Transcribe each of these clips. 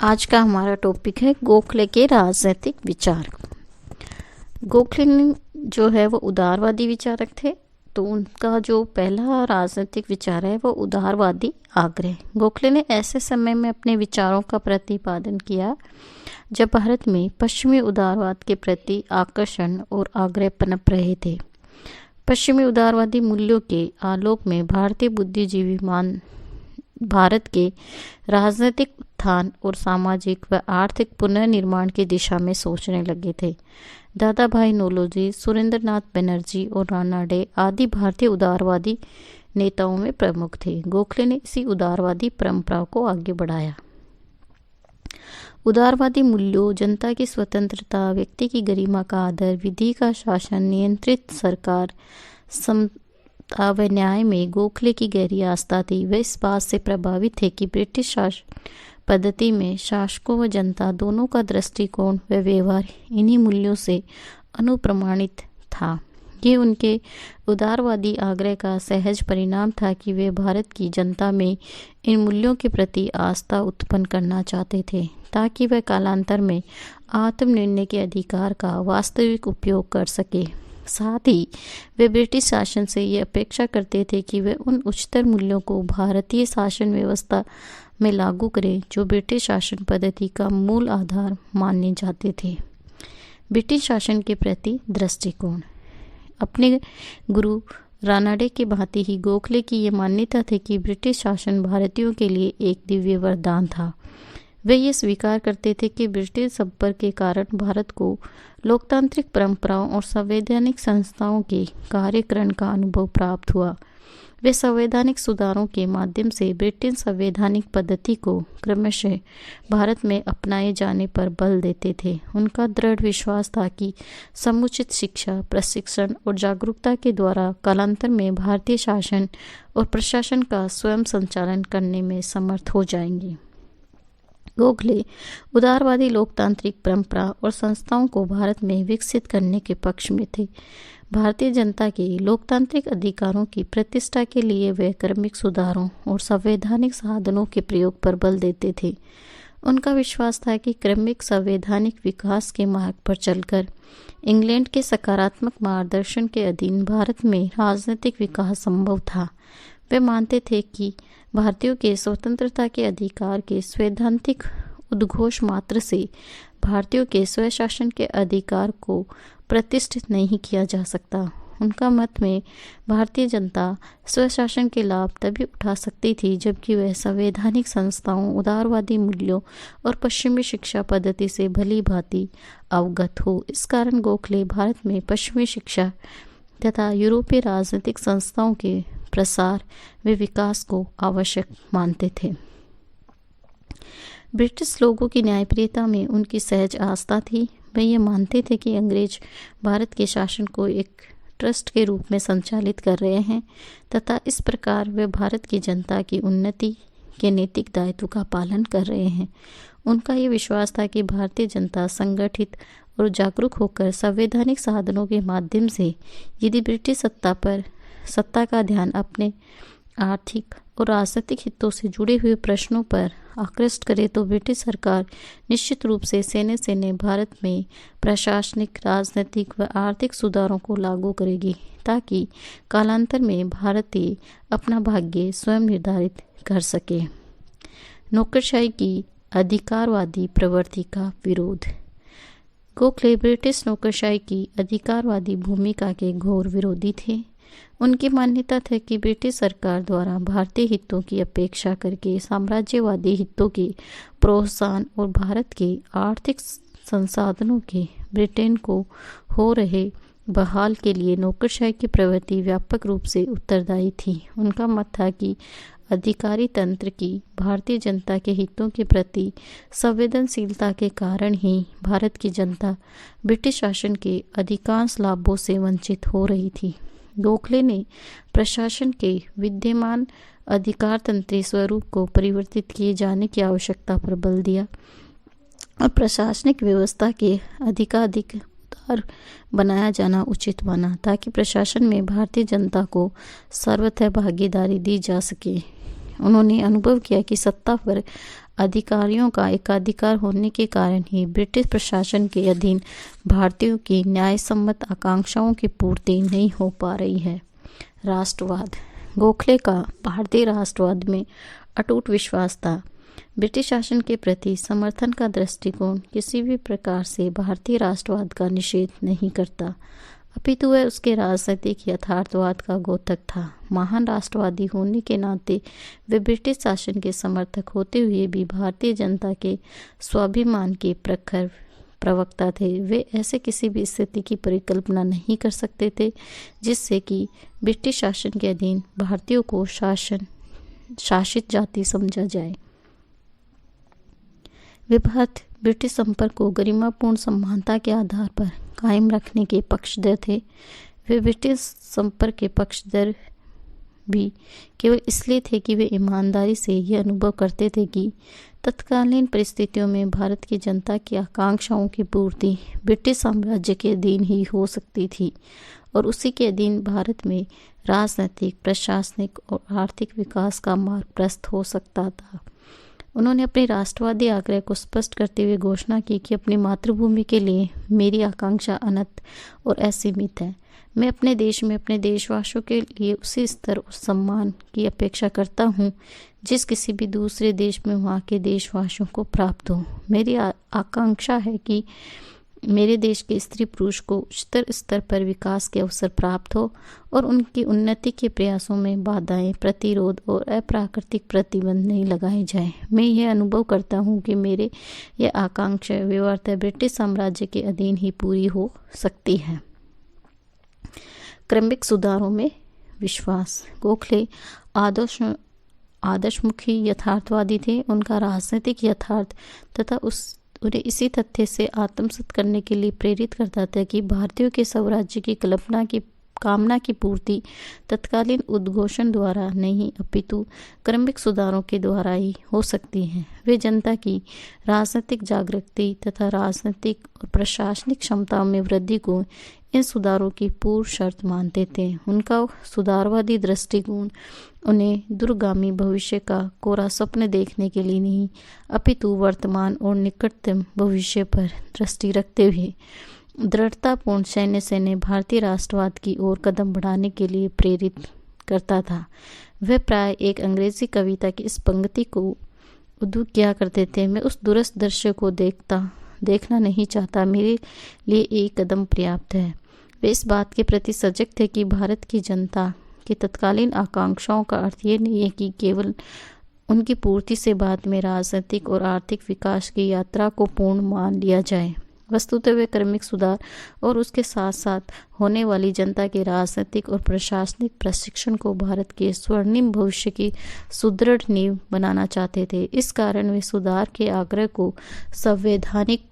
आज का हमारा टॉपिक है गोखले के राजनीतिक विचार। गोखले जो है वो उदारवादी विचारक थे, तो उनका जो पहला राजनीतिक विचार है वो उदारवादी आग्रह। गोखले ने ऐसे समय में अपने विचारों का प्रतिपादन किया जब भारत में पश्चिमी उदारवाद के प्रति आकर्षण और आग्रह पनप रहे थे। पश्चिमी उदारवादी मूल्यों के आलोक में भारतीय बुद्धिजीवी भारत के राजनीतिक उत्थान और सामाजिक व आर्थिक पुनर्निर्माण की दिशा में सोचने लगे थे। दादा भाई नौरोजी, सुरेंद्रनाथ बनर्जी और रानाडे आदि भारतीय उदारवादी नेताओं में प्रमुख थे। गोखले ने इसी उदारवादी परंपरा को आगे बढ़ाया। उदारवादी मूल्यों, जनता की स्वतंत्रता, व्यक्ति की गरिमा का आदर, विधि का शासन, नियंत्रित सरकार, समता व न्याय में गोखले की गहरी आस्था थी। वे इस बात से प्रभावित थे कि ब्रिटिश शासन पद्धति में शासकों व जनता दोनों का दृष्टिकोण व व्यवहार इन्हीं मूल्यों से अनुप्रमाणित था। ये उनके उदारवादी आग्रह का सहज परिणाम था कि वे भारत की जनता में इन मूल्यों के प्रति आस्था उत्पन्न करना चाहते थे, ताकि वह कालांतर में आत्मनिर्णय के अधिकार का वास्तविक उपयोग कर सके। साथ ही वे ब्रिटिश शासन से ये अपेक्षा करते थे कि वे उन उच्चतर मूल्यों को भारतीय शासन व्यवस्था में लागू करें जो ब्रिटिश शासन पद्धति का मूल आधार माने जाते थे। ब्रिटिश शासन के प्रति दृष्टिकोण। अपने गुरु रानाडे की भांति ही गोखले की ये मान्यता थी कि ब्रिटिश शासन भारतीयों के लिए एक दिव्य वरदान था। वे ये स्वीकार करते थे कि ब्रिटिश संपर्क के कारण भारत को लोकतांत्रिक परंपराओं और संवैधानिक संस्थाओं के कार्यकरण का अनुभव प्राप्त हुआ। वे संवैधानिक सुधारों के माध्यम से ब्रिटिश संवैधानिक पद्धति को क्रमशः भारत में अपनाए जाने पर बल देते थे। उनका दृढ़ विश्वास था कि समुचित शिक्षा, प्रशिक्षण और जागरूकता के द्वारा कालांतर में भारतीय शासन और प्रशासन का स्वयं संचालन करने में समर्थ हो जाएंगे। गोखले उदारवादी लोकतांत्रिक परंपरा और संस्थाओं को भारत में विकसित करने के पक्ष में थे। भारतीय जनता के लोकतांत्रिक अधिकारों की प्रतिष्ठा के लिए वे क्रमिक सुधारों और संवैधानिक साधनों के प्रयोग पर बल देते थे। उनका विश्वास था कि क्रमिक संवैधानिक विकास के मार्ग पर चलकर इंग्लैंड के सकारात्मक मार्गदर्शन के अधीन भारत में राजनीतिक विकास संभव था। वे मानते थे कि भारतीयों के स्वतंत्रता के अधिकार के सैद्धांतिक उद्घोष मात्र से भारतीयों के स्वशासन के अधिकार को प्रतिष्ठित नहीं किया जा सकता। उनका मत में भारतीय जनता स्वशासन के लाभ तभी उठा सकती थी जबकि वह संवैधानिक संस्थाओं, उदारवादी मूल्यों और पश्चिमी शिक्षा पद्धति से भली भांति अवगत हो। इस कारण गोखले भारत में पश्चिमी शिक्षा तथा यूरोपीय राजनीतिक संस्थाओं के प्रसार व विकास को आवश्यक मानते थे। ब्रिटिश लोगों की न्यायप्रियता में उनकी सहज आस्था थी। वे ये मानते थे कि अंग्रेज भारत के शासन को एक ट्रस्ट के रूप में संचालित कर रहे हैं तथा इस प्रकार वे भारत की जनता की उन्नति के नैतिक दायित्व का पालन कर रहे हैं। उनका ये विश्वास था कि भारतीय जनता संगठित और जागरूक होकर संवैधानिक साधनों के माध्यम से यदि ब्रिटिश सत्ता का ध्यान अपने आर्थिक और राजनीतिक हितों से जुड़े हुए प्रश्नों पर आकृष्ट करे तो ब्रिटिश सरकार निश्चित रूप से सेने भारत में प्रशासनिक, राजनीतिक व आर्थिक सुधारों को लागू करेगी ताकि कालांतर में भारतीय अपना भाग्य स्वयं निर्धारित कर सके। नौकरशाही की अधिकारवादी प्रवृत्ति का विरोध। गोखले ब्रिटिश नौकरशाही की अधिकारवादी भूमिका के घोर विरोधी थे। उनकी मान्यता था कि ब्रिटिश सरकार द्वारा भारतीय हितों की अपेक्षा करके साम्राज्यवादी हितों के प्रोत्साहन और भारत के आर्थिक संसाधनों के ब्रिटेन को हो रहे बहाल के लिए नौकरशाही की प्रवृत्ति व्यापक रूप से उत्तरदायी थी। उनका मत था कि अधिकारी तंत्र की भारतीय जनता के हितों के प्रति संवेदनशीलता के कारण ही भारत की जनता ब्रिटिश शासन के अधिकांश लाभों से वंचित हो रही थी। गोखले ने प्रशासन के विद्यमान अधिकार तंत्री स्वरूप को परिवर्तित किए जाने की आवश्यकता पर बल दिया और प्रशासनिक व्यवस्था के अधिकाधिक उदार बनाया जाना उचित माना ताकि प्रशासन में भारतीय जनता को सर्वथा भागीदारी दी जा सके उन्होंने अनुभव किया कि सत्ता पर अधिकारियों का एकाधिकार होने के कारण ही ब्रिटिश प्रशासन के अधीन भारतीयों की न्यायसम्मत आकांक्षाओं की पूर्ति नहीं हो पा रही है। राष्ट्रवाद। गोखले का भारतीय राष्ट्रवाद में अटूट विश्वास था। ब्रिटिश शासन के प्रति समर्थन का दृष्टिकोण किसी भी प्रकार से भारतीय राष्ट्रवाद का निषेध नहीं करता, अपितु वह उसके राजनीतिक यथार्थवाद का द्योतक था। महान राष्ट्रवादी होने के नाते वे ब्रिटिश शासन के समर्थक होते हुए भी भारतीय जनता के स्वाभिमान के प्रखर प्रवक्ता थे। वे ऐसे किसी भी स्थिति की परिकल्पना नहीं कर सकते थे जिससे कि ब्रिटिश शासन के अधीन भारतीयों को शासित जाति समझा जाए। वे भारत ब्रिटिश संपर्क को गरिमापूर्ण समानता के आधार पर कायम रखने के पक्षधर थे। वे ब्रिटिश संपर्क के पक्षधर भी केवल इसलिए थे कि वे ईमानदारी से यह अनुभव करते थे कि तत्कालीन परिस्थितियों में भारत की जनता की आकांक्षाओं की पूर्ति ब्रिटिश साम्राज्य के अधीन ही हो सकती थी और उसी के अधीन भारत में राजनीतिक, प्रशासनिक और आर्थिक विकास का मार्ग प्रशस्त हो सकता था। उन्होंने अपने राष्ट्रवादी आग्रह को स्पष्ट करते हुए घोषणा की कि अपनी मातृभूमि के लिए मेरी आकांक्षा अनंत और असीमित है। मैं अपने देश में अपने देशवासियों के लिए उसी स्तर और सम्मान की अपेक्षा करता हूँ जिस किसी भी दूसरे देश में वहाँ के देशवासियों को प्राप्त हो। मेरी आकांक्षा है कि मेरे देश के स्त्री पुरुष को उच्चतर स्तर पर विकास के अवसर प्राप्त हो और उनकी उन्नति के प्रयासों में बाधाएं, प्रतिरोध और अप्राकृतिक प्रतिबंध नहीं लगाए जाए। मैं यह अनुभव करता हूँ कि मेरे यह आकांक्षा व्यवहारतः ब्रिटिश साम्राज्य के अधीन ही पूरी हो सकती है। क्रमिक सुधारों में विश्वास। गोखले आदर्शमुखी यथार्थवादी थे। उनका राजनीतिक यथार्थ तथा उन्हें इसी तथ्य से आत्मसात करने के लिए प्रेरित करता था कि भारतीयों के स्वराज्य की कामना की पूर्ति तत्कालीन उद्घोषण द्वारा नहीं अपितु क्रमिक सुधारों के द्वारा ही हो सकती है। वे जनता की राजनीतिक जागृति तथा राजनीतिक और प्रशासनिक क्षमताओं में वृद्धि को इन सुधारों की पूर्व शर्त मानते थे। उनका सुधारवादी दृष्टिकोण उन्हें दूरगामी भविष्य का कोरा स्वप्न देखने के लिए नहीं अपितु वर्तमान और निकटतम भविष्य पर दृष्टि रखते हुए दृढ़तापूर्ण सैन्य से भारतीय राष्ट्रवाद की ओर कदम बढ़ाने के लिए प्रेरित करता था। वह प्राय एक अंग्रेजी कविता की इस पंक्ति को उद्धृत किया करते थे, मैं उस दूरस्थ दृश्य को देखना नहीं चाहता, मेरे लिए एक कदम पर्याप्त है। वे इस बात के प्रति सजग थे कि भारत की जनता की तत्कालीन आकांक्षाओं का अर्थ ये नहीं है कि केवल उनकी पूर्ति से बाद में राजनीतिक और आर्थिक विकास की यात्रा को पूर्ण मान लिया जाए। वस्तुतः वे क्रमिक सुधार और उसके साथ साथ होने वाली जनता के राजनीतिक और प्रशासनिक प्रशिक्षण को भारत के स्वर्णिम भविष्य की सुदृढ़ नींव बनाना चाहते थे। इस कारण वे सुधार के आग्रह को संवैधानिक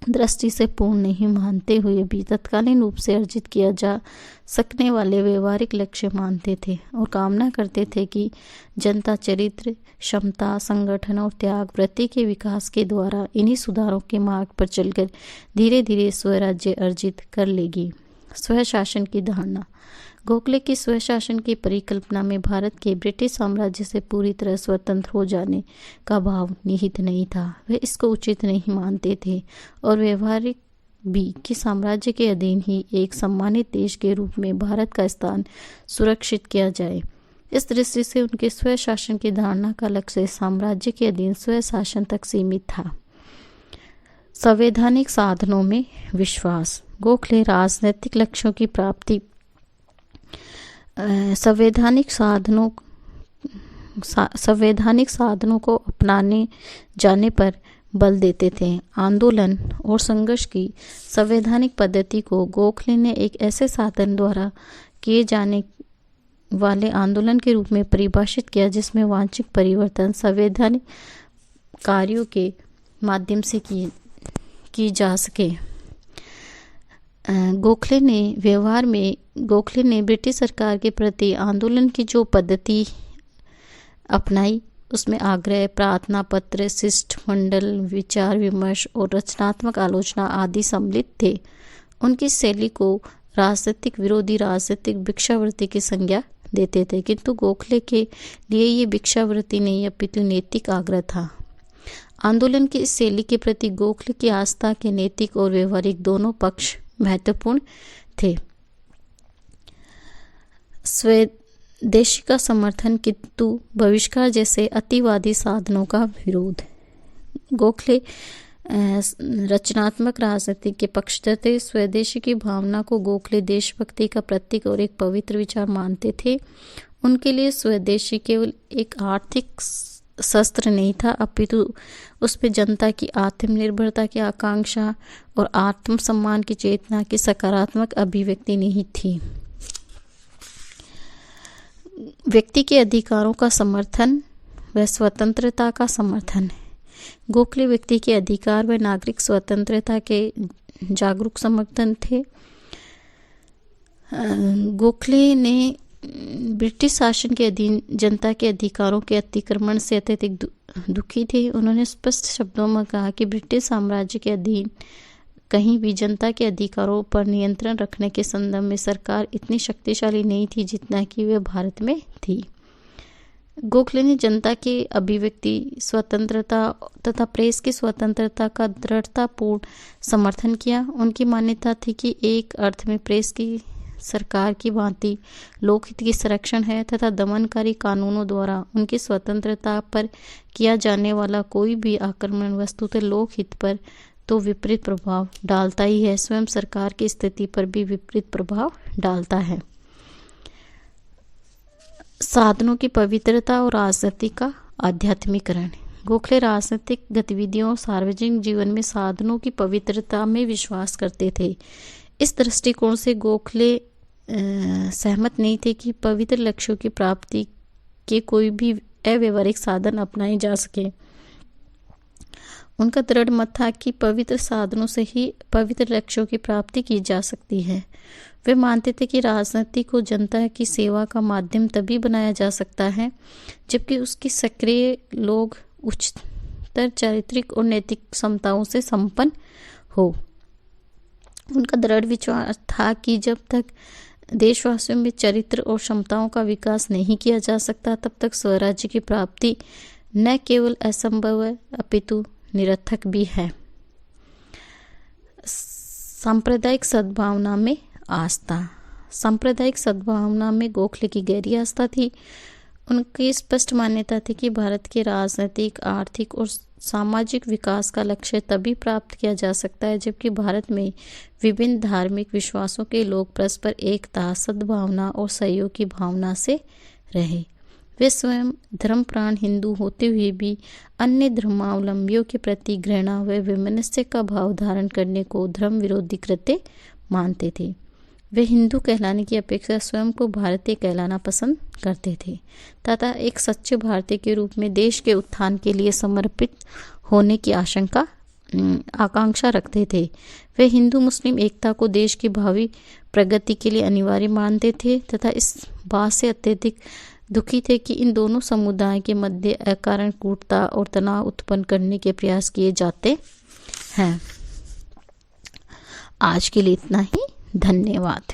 दृष्टि से पूर्ण नहीं मानते हुए भी तत्कालीन रूप से अर्जित किया जा सकने वाले व्यवहारिक लक्ष्य मानते थे और कामना करते थे कि जनता चरित्र, क्षमता, संगठन और त्याग वृत्ति के विकास के द्वारा इन्हीं सुधारों के मार्ग पर चलकर धीरे धीरे स्वराज्य अर्जित कर लेगी। स्वशासन की धारणा। गोखले की स्वशासन की परिकल्पना में भारत के ब्रिटिश साम्राज्य से पूरी तरह स्वतंत्र हो जाने का भाव निहित नहीं था। वे इसको उचित नहीं मानते थे और व्यवहारिक भी कि साम्राज्य के अधीन ही एक सम्मानित देश के रूप में भारत का स्थान सुरक्षित किया जाए। इस दृष्टि से उनके स्वशासन की धारणा का लक्ष्य साम्राज्य के अधीन स्वशासन तक सीमित था। संवैधानिक साधनों में विश्वास। गोखले राजनीतिक लक्ष्यों की प्राप्ति संवैधानिक साधनों को अपनाने जाने पर बल देते थे। आंदोलन और संघर्ष की संवैधानिक पद्धति को गोखले ने एक ऐसे साधन द्वारा किए जाने वाले आंदोलन के रूप में परिभाषित किया जिसमें वांछित परिवर्तन संवैधानिक कार्यों के माध्यम से की जा सके। गोखले ने ब्रिटिश सरकार के प्रति आंदोलन की जो पद्धति अपनाई उसमें आग्रह, प्रार्थना पत्र, शिष्टमंडल, विचार विमर्श और रचनात्मक आलोचना आदि सम्मिलित थे। उनकी शैली को राजनीतिक विरोधी राजनीतिक भिक्षावृत्ति की संज्ञा देते थे, किंतु गोखले के लिए ये भिक्षावृत्ति नहीं अपितु नैतिक आग्रह था। आंदोलन की इस शैली के प्रति गोखले की आस्था के नैतिक और व्यवहारिक दोनों पक्ष महत्वपूर्ण थे। स्वदेशी का समर्थन किंतु बहिष्कार जैसे अतिवादी साधनों का विरोध। गोखले रचनात्मक राजनीति के पक्षधर थे। स्वदेशी की भावना को गोखले देशभक्ति का प्रतीक और एक पवित्र विचार मानते थे। उनके लिए स्वदेशी केवल एक आर्थिक शस्त्र नहीं था, अपितु उस पर जनता की आत्मनिर्भरता की आकांक्षा और आत्मसम्मान की चेतना की सकारात्मक अभिव्यक्ति नहीं थी। व्यक्ति के अधिकारों का समर्थन व स्वतंत्रता का समर्थन। गोखले व्यक्ति के अधिकार व नागरिक स्वतंत्रता के जागरूक समर्थन थे। गोखले ने ब्रिटिश शासन के अधीन जनता के अधिकारों के अतिक्रमण से अत्यधिक दुखी थे। उन्होंने स्पष्ट शब्दों में कहा कि ब्रिटिश साम्राज्य के अधीन कहीं भी जनता के अधिकारों पर नियंत्रण रखने के संदर्भ में सरकार इतनी शक्तिशाली नहीं थी जितना कि वे भारत में थी। गोखले ने जनता की अभिव्यक्ति स्वतंत्रता तथा प्रेस की स्वतंत्रता का दृढ़तापूर्ण समर्थन किया। उनकी मान्यता थी कि एक अर्थ में प्रेस की सरकार की भांति लोकहित की संरक्षण है तथा दमनकारी कानूनों द्वारा उनकी स्वतंत्रता पर किया जाने वाला कोई भी आक्रमण वस्तुतः लोकहित पर तो विपरीत प्रभाव डालता ही है, स्वयं सरकार की स्थिति पर भी विपरीत प्रभाव डालता है। साधनों की पवित्रता और राजनीति का आध्यात्मिकरण। गोखले राजनीतिक गतिविधियों और सार्वजनिक जीवन में साधनों की पवित्रता में विश्वास करते थे। इस दृष्टिकोण से गोखले सहमत नहीं थे कि पवित्र लक्ष्यों की प्राप्ति के कोई भी अव्यवहारिक साधन अपनाए जा सके। उनका दृढ़ मत था कि पवित्र साधनों से ही पवित्र लक्ष्यों की प्राप्ति की जा सकती है। वे मानते थे कि राजनीति को जनता की सेवा का माध्यम तभी बनाया जा सकता है जबकि उसकी सक्रिय लोग उच्चतर चारित्रिक और नैतिक क्षमताओं से संपन्न हो। उनका दृढ़ विश्वास था कि जब तक देशवासियों में चरित्र और क्षमताओं का विकास नहीं किया जा सकता तब तक स्वराज्य की प्राप्ति न केवल असंभव है अपितु निरर्थक भी है। सांप्रदायिक सद्भावना में आस्था। सांप्रदायिक सद्भावना में गोखले की गहरी आस्था थी। उनकी स्पष्ट मान्यता थी कि भारत के राजनीतिक, आर्थिक और सामाजिक विकास का लक्ष्य तभी प्राप्त किया जा सकता है जबकि भारत में विभिन्न धार्मिक विश्वासों के लोग परस्पर एकता, सद्भावना और सहयोग की भावना से रहे। वे स्वयं धर्मप्राण हिंदू होते हुए भी अन्य धर्मावलंबियों के प्रति घृणा व वैमनस्य का भाव धारण करने को धर्म विरोधी कृत्य मानते थे। वे हिंदू कहलाने की अपेक्षा स्वयं को भारतीय कहलाना पसंद करते थे तथा एक सच्चे भारतीय के रूप में देश के उत्थान के लिए समर्पित होने की आकांक्षा रखते थे। वे हिंदू मुस्लिम एकता को देश की भावी प्रगति के लिए अनिवार्य मानते थे तथा इस बात से अत्यधिक दुखी थे कि इन दोनों समुदाय के मध्य अकारण कूटता और तनाव उत्पन्न करने के प्रयास किए जाते हैं। आज के लिए इतना ही। धन्यवाद।